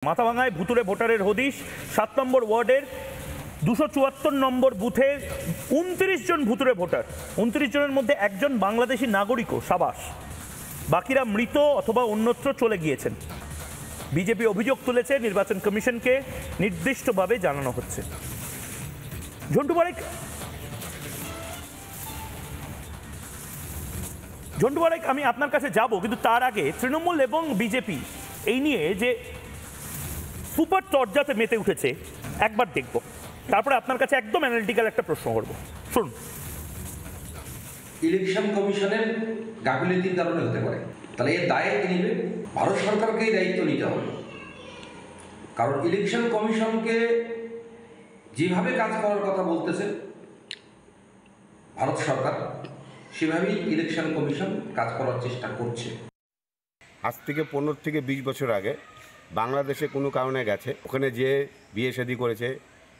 মাথাভাঙায় ভুতুড়ে ভোটারের হদিশ। 7 নম্বর ওয়ার্ডের 274 নম্বর বুথে 29 জন ভুতুড়ে ভোটার। 29 জনের মধ্যে একজন বাংলাদেশি নাগরিকও, সাবাস। বাকিরা মৃত অথবা অন্যত্র চলে গিয়েছেন। বিজেপি অভিযোগ তুলেছে, নির্বাচন কমিশনকে নির্দিষ্টভাবে জানানো হচ্ছে। ঝন্টু বারেক, আমি আপনার কাছে যাব, কিন্তু তার আগে তৃণমূল এবং বিজেপি এই নিয়ে যে সুপার চর্চাতে মেতে উঠেছে একবার দেখব, তারপরে আপনার কাছে একদম অ্যানালিটিক্যাল একটা প্রশ্ন করব। শুনুন। ইলেকশন কমিশনের গাফিলতির কারণে হতে পারে, তাহলে এর দায় কে নেবে? ভারত সরকারকে এই দায়িত্ব নিতে হবে। কারণ ইলেকশন কমিশনকে যেভাবে কাজ করার কথা বলতেছে ভারত সরকার, সেভাবেই ইলেকশন কমিশন কাজ করার চেষ্টা করছে। আজ থেকে 15 থেকে 20 বছর আগে বাংলাদেশে কোনো কারণে গেছে, ওখানে যে বিয়ে শাদী করেছে,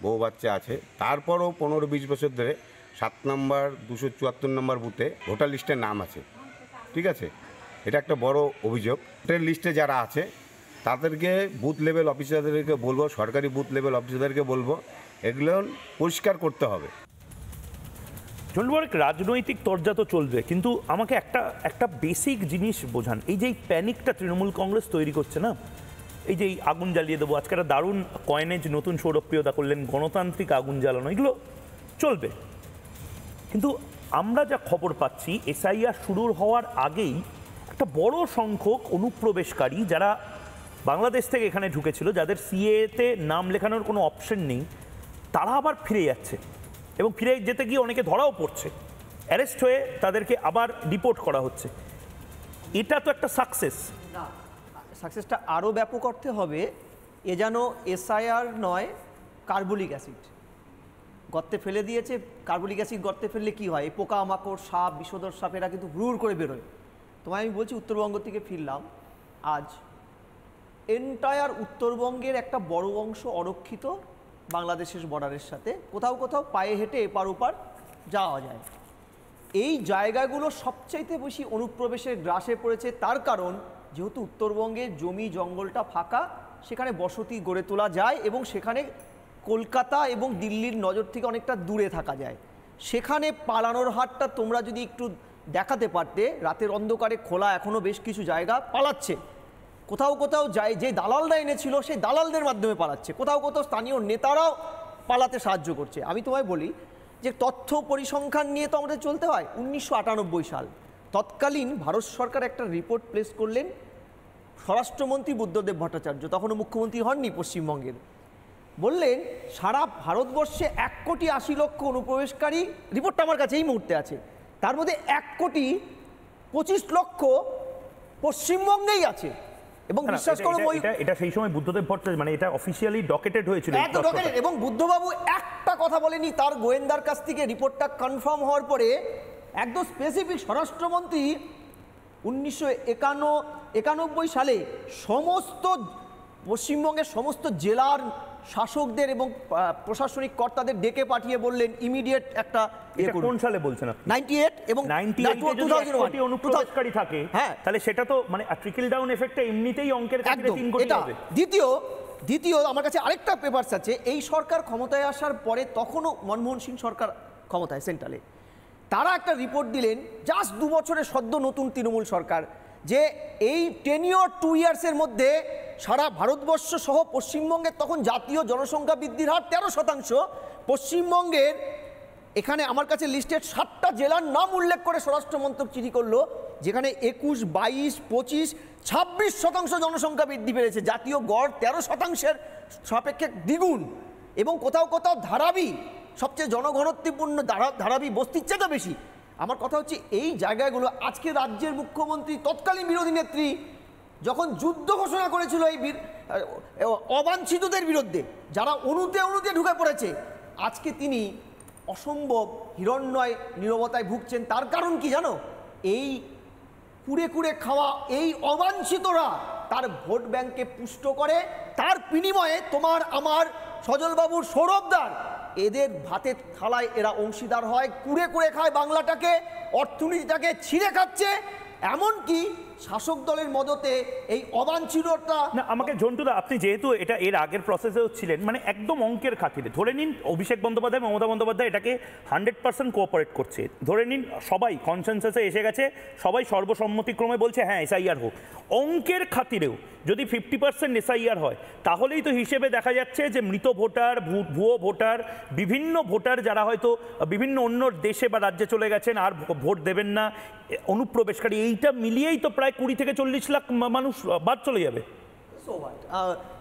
বউ বাচ্চা আছে, তারপরও 15-20 বছর ধরে 7 নম্বর 274 নম্বর বুথে ভোটার লিস্টের নাম আছে। ঠিক আছে, এটা একটা বড় অভিযোগ। ভোটার লিস্টে যারা আছে তাদেরকে বুথ লেভেল অফিসারদেরকে বলবো, সরকারি বুথ লেভেল অফিসারদেরকে বলবো, এগুলো পরিষ্কার করতে হবে। রাজনৈতিক তরজা তো চলবে, কিন্তু আমাকে একটা বেসিক জিনিস বোঝান। এই যে প্যানিকটা তৃণমূল কংগ্রেস তৈরি করছে না, এই যে আগুন জ্বালিয়ে দেবো, আজকে একটা দারুণ কয়েনেজ নতুন সৌরপ্রিয়তা করলেন, গণতান্ত্রিক আগুন জ্বালানো, এগুলো চলবে। কিন্তু আমরা যা খবর পাচ্ছি, এসআইআর শুরু হওয়ার আগেই একটা বড় সংখ্যক অনুপ্রবেশকারী যারা বাংলাদেশ থেকে এখানে ঢুকেছিল, যাদের সিএতে নাম লেখানোর কোনো অপশন নেই, তারা আবার ফিরে যাচ্ছে, এবং ফিরে যেতে গিয়ে অনেকে ধরাও পড়ছে, অ্যারেস্ট হয়ে তাদেরকে আবার ডিপোর্ট করা হচ্ছে। এটা তো একটা সাকসেস। সাকসেসটা আরও ব্যাপক অর্থে হবে, এ যেন এসআইআর নয়, কার্বলিক অ্যাসিড গর্তে ফেলে দিয়েছে। কার্বলিক অ্যাসিড গর্তে ফেললে কি হয়? এই পোকামাকড়, সাপ, বিষধর সাপ, এরা কিন্তু হুড় করে বেরোয়। তোমায় আমি বলছি, উত্তরবঙ্গ থেকে ফিরলাম আজ, এন্টায়ার উত্তরবঙ্গের একটা বড় অংশ অরক্ষিত বাংলাদেশের বর্ডারের সাথে, কোথাও কোথাও পায়ে হেঁটে এপার ওপার যাওয়া যায়। এই জায়গাগুলো সবচাইতে বেশি অনুপ্রবেশের গ্রাসে পড়েছে, তার কারণ যেহেতু উত্তরবঙ্গে জমি জঙ্গলটা ফাঁকা, সেখানে বসতি গড়ে তোলা যায় এবং সেখানে কলকাতা এবং দিল্লির নজর থেকে অনেকটা দূরে থাকা যায়। সেখানে পালানোর হারটা তোমরা যদি একটু দেখাতে পারতে, রাতের অন্ধকারে খোলা এখনও বেশ কিছু জায়গা পালাচ্ছে, কোথাও কোথাও যায় যে দালালরা এনেছিল সেই দালালদের মাধ্যমে পালাচ্ছে, কোথাও কোথাও স্থানীয় নেতারাও পালাতে সাহায্য করছে। আমি তোমায় বলি যে তথ্য পরিসংখ্যান নিয়ে তো আমাদের চলতে হয়। 1998 সাল তৎকালীন ভারত সরকার একটা রিপোর্ট প্লেস করলেন, স্বরাষ্ট্রমন্ত্রী বুদ্ধদেব ভট্টাচার্য, তখনও মুখ্যমন্ত্রী হননি পশ্চিমবঙ্গের, বললেন সারা ভারতবর্ষে 1,80,00,000 অনুপ্রবেশকারী, রিপোর্টটা আমার কাছে এই মুহূর্তে আছে, তার মধ্যে 1,25,00,000 পশ্চিমবঙ্গেই আছে। এবং বিশ্বাস করো, এটা সেই সময় বুদ্ধদেব ভট্টাচার্য, মানে এটা অফিসিয়ালি ডকেটেড হয়েছিল, এবং বুদ্ধবাবু একটা কথা বলেনি, তার গোয়েন্দার কাছ থেকে রিপোর্টটা কনফার্ম হওয়ার পরে একদম স্পেসিফিক স্বরাষ্ট্রমন্ত্রী 1991 সালে সমস্ত পশ্চিমবঙ্গের সমস্ত জেলার শাসকদের এবং প্রশাসনিক কর্তাদের ডেকে পাঠিয়ে বললেন ইমিডিয়েট একটা। কোন সালে বলছেন? 98 এবং 2001 অনুপ্রবেশকারী থাকে, হ্যাঁ, তাহলে সেটা তো মানে ট্রিকল ডাউন এফেক্টটা এমনিতেই অঙ্কের কাছে 3 কোটি হবে। দ্বিতীয় আমার কাছে আরেকটা পেপারস আছে, এই সরকার ক্ষমতায় আসার পরে, তখনও মনমোহন সিং সরকার ক্ষমতায় সেন্ট্রালে, তারা একটা রিপোর্ট দিলেন জাস্ট 2 বছরের সদ্য নতুন তৃণমূল সরকার, যে এই 2 ইয়ার্সের মধ্যে সারা ভারতবর্ষ সহ পশ্চিমবঙ্গের তখন জাতীয় জনসংখ্যা বৃদ্ধির হার 13%। পশ্চিমবঙ্গের এখানে আমার কাছে লিস্টেড 7টা জেলার নাম উল্লেখ করে স্বরাষ্ট্র মন্ত্রক চিঠি করলো, যেখানে 21, 22, 25, 26% জনসংখ্যা বৃদ্ধি পেয়েছে, জাতীয় গড় 13%-এর সাপেক্ষে দ্বিগুণ। এবং কোথাও কোথাও ধারাবি, সবচেয়ে জনঘনত্বপূর্ণ ধারাবি বস্তির চেয়ে বেশি। আমার কথা হচ্ছে, এই জায়গাগুলো আজকে রাজ্যের মুখ্যমন্ত্রী, তৎকালীন বিরোধী নেত্রী যখন যুদ্ধ ঘোষণা করেছিল এই অবাঞ্ছিতদের বিরুদ্ধে, যারা অণুতে ঢুকে পড়েছে, আজকে তিনি অসম্ভব হিরণ্ময় নীরবতায় ভুগছেন। তার কারণ কি জানো? এই কুড়ে খাওয়া এই অবাঞ্ছিতরা তার ভোট ব্যাংকে পুষ্ট করে, তার বিনিময়ে তোমার আমার সজলবাবুর, সৌরভদার, এদের ভাতের থালায় এরা অংশীদার হয়, কুড়ে খায় বাংলাটাকে, অর্থনীতিটাকে ছিঁড়ে খাচ্ছে। এমনকি শাসক দলের মদতে এই অবাঞ্ছিতটা। না আমাকে ঝন্টুদা, আপনি যেহেতু এটা এর আগের প্রসেসেও ছিলেন, মানে একদম অঙ্কের খাতিরে ধরে নিন অভিষেক বন্দ্যোপাধ্যায়, মমতা বন্দ্যোপাধ্যায় এটাকে 100% কোঅপারেট করছে, ধরে নিন সবাই কনসেনসাসে এসে গেছে, সবাই সর্বসম্মতিক্রমে বলছে হ্যাঁ এসআইআর হোক। অঙ্কের খাতিরেও যদি 50% এসআইআর হয়, তাহলেই তো হিসেবে দেখা যাচ্ছে যে মৃত ভোটার, ভুয়ো ভোটার, বিভিন্ন ভোটার যারা হয়তো বিভিন্ন অন্য দেশে বা রাজ্যে চলে গেছেন আর ভোট দেবেন না, অনুপ্রবেশকারী, এইটা মিলিয়েই তো প্রায় 20 থেকে 40 লাখ মানুষ বাদ চলে যাবে।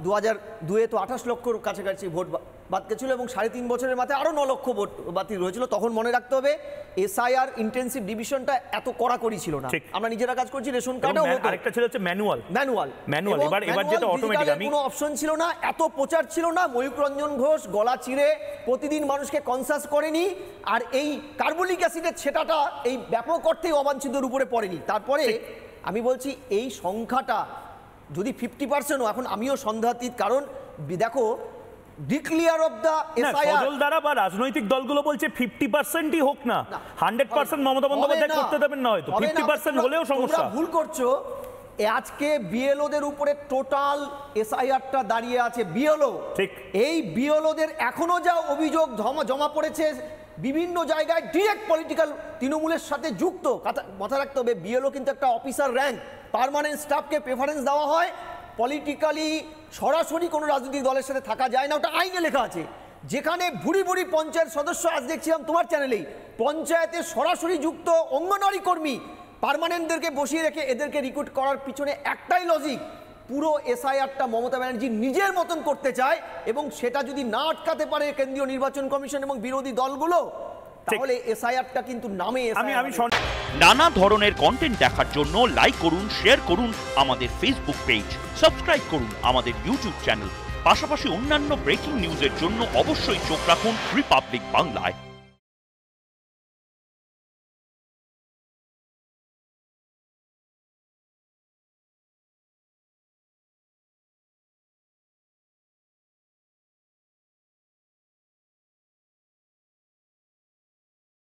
2002-এ তো 28 লক্ষর কাছাকাছি ভোট বাদ গেছিল এবং 3.5 বছরের মাথায় আরও 9 লক্ষ ভোট বাতিল হয়েছিল। তখন মনে রাখতে হবে এসআইআর ইন্টেন্সিভ ডিভিশনটা এত কড়াকড়ি ছিল না, আমরা নিজেরা কাজ করছি, রেশন কার্ডও হতো, আরেকটা ছিল হচ্ছে ম্যানুয়াল। এবার যেটা অটোমেটিক, আমি কোনো অপশন ছিল না, এত প্রচার ছিল না, ময়ূক রঞ্জন ঘোষ গলা চিরে প্রতিদিন মানুষকে কনসাস করেনি, আর এই কার্বলিক অ্যাসিডের ছেটাটা এই ব্যাপক অর্থেই অবাঞ্ছিতর উপরে পড়েনি। তারপরে আমি বলছি এই সংখ্যাটা যদি 50%, এখন আমিও সন্দেহাতীত, কারণ দেখো ডিক্লিয়ার অফ দ্য এসআইআর সজল দ্বারা বা রাজনৈতিক দলগুলো বলছে 50%ই হোক না, 100% মমতা বন্দ্যোপাধ্যায় করতে দেবেন না, হয়তো 50% হলেও সমস্যা। ভুল করছো। আজকে বিএলওদের উপরে টোটাল এসআইআরটা দাঁড়িয়ে আছে, বিএলও, ঠিক এই বিএলওদের এখনো যা অভিযোগ জমা পড়েছে বিভিন্ন জায়গায় ডিরেক্ট পলিটিক্যাল তৃণমূলের সাথে যুক্ত। মাথায় রাখতে হবে বিএলও কিন্তু একটা অফিসার র্যাঙ্ক, পার্মানেন্ট স্টাফকে প্রেফারেন্স দেওয়া হয়, পলিটিক্যালি সরাসরি কোনো রাজনৈতিক দলের সাথে থাকা যায় না, ওটা আইনে লেখা আছে। যেখানে ভুরি ভুরি পঞ্চায়েত সদস্য, আজ দেখছিলাম তোমার চ্যানেলেই, পঞ্চায়েতে সরাসরি যুক্ত অঙ্গনওয়াড়ি কর্মী, পার্মানেন্টদেরকে বসিয়ে রেখে এদেরকে রিক্রুট করার পিছনে একটাই লজিক, পুরো এসআইআরটা মমতা ব্যানার্জি নিজের মতন করতে চায়, এবং সেটা যদি না আটকাতে পারে কেন্দ্রীয় নির্বাচন কমিশন এবং বিরোধী দলগুলো, তাহলে এসআইআরটা কিন্তু নামে আমি নানা ধরনের কন্টেন্ট দেখার জন্য লাইক করুন, শেয়ার করুন আমাদের ফেসবুক পেজ, সাবস্ক্রাইব করুন আমাদের ইউটিউব চ্যানেল, পাশাপাশি অন্যান্য ব্রেকিং নিউজের জন্য অবশ্যই চোখ রাখুন রিপাবলিক বাংলায়।